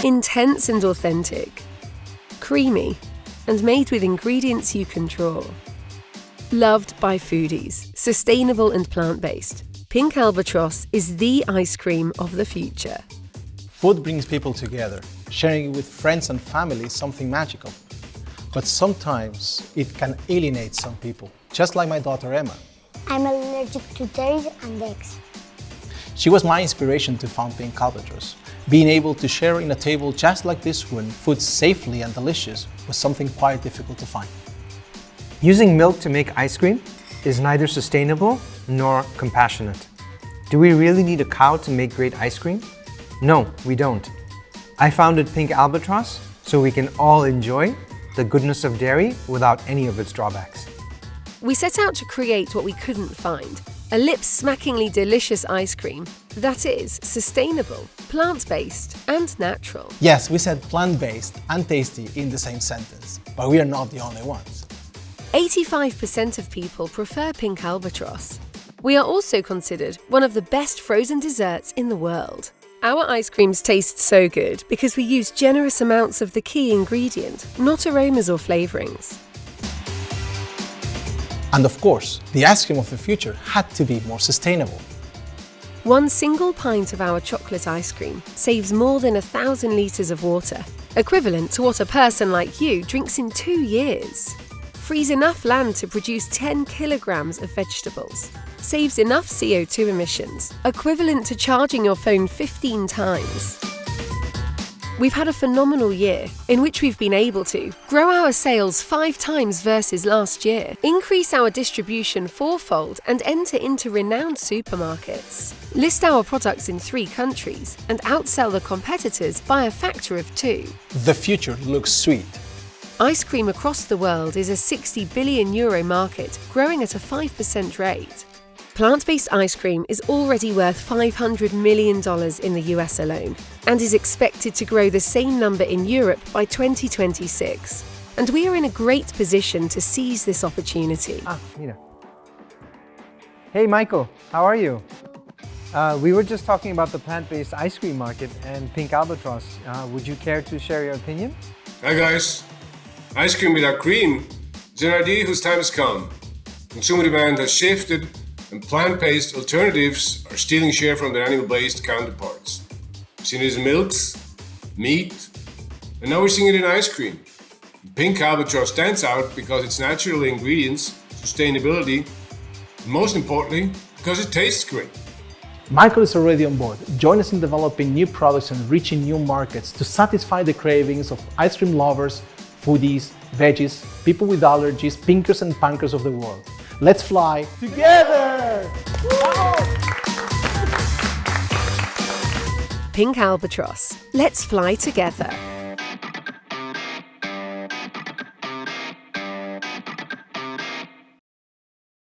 Intense and authentic. Creamy and made with ingredients you can draw. Loved by foodies, sustainable and plant-based, Pink Albatross is the ice cream of the future. Food brings people together. Sharing it with friends and family is something magical. But sometimes it can alienate some people, just like my daughter Emma. I'm allergic to dairy and eggs. She was my inspiration to found Pink Albatross. Being able to share in a table just like this one, food safely and delicious, was something quite difficult to find. Using milk to make ice cream is neither sustainable nor compassionate. Do we really need a cow to make great ice cream? No, we don't. I founded Pink Albatross so we can all enjoy the goodness of dairy without any of its drawbacks. We set out to create what we couldn't find, a lip-smackingly delicious ice cream that is sustainable, plant-based and natural. Yes, we said plant-based and tasty in the same sentence, but we are not the only ones. 85% of people prefer Pink Albatross. We are also considered one of the best frozen desserts in the world. Our ice creams taste so good because we use generous amounts of the key ingredient, not aromas or flavourings. And of course, the ice cream of the future had to be more sustainable. One single pint of our chocolate ice cream saves more than 1,000 litres of water, equivalent to what a person like you drinks in 2 years. Frees enough land to produce 10 kilograms of vegetables. Saves enough CO2 emissions, equivalent to charging your phone 15 times. We've had a phenomenal year in which we've been able to grow our sales 5 times versus last year, increase our distribution 4-fold and enter into renowned supermarkets, list our products in 3 countries and outsell the competitors by a factor of 2. The future looks sweet. Ice cream across the world is a €60 billion market, growing at a 5% rate. Plant-based ice cream is already worth $500 million in the US alone and is expected to grow the same number in Europe by 2026. And we are in a great position to seize this opportunity. Nina. Hey Michael, how are you? We were just talking about the plant-based ice cream market and Pink Albatross. Would you care to share your opinion? Hi guys. Ice cream without cream is an idea whose time has come. Consumer demand has shifted and plant-based alternatives are stealing share from their animal-based counterparts. We've seen it in milks, meat, and now we're seeing it in ice cream. Pink Albatross stands out because its natural ingredients, sustainability, and most importantly, because it tastes great. Michael is already on board. Join us in developing new products and reaching new markets to satisfy the cravings of ice cream lovers, foodies, veggies, people with allergies, pinkers and punkers of the world. Let's fly together! Pink Albatross. Let's fly together.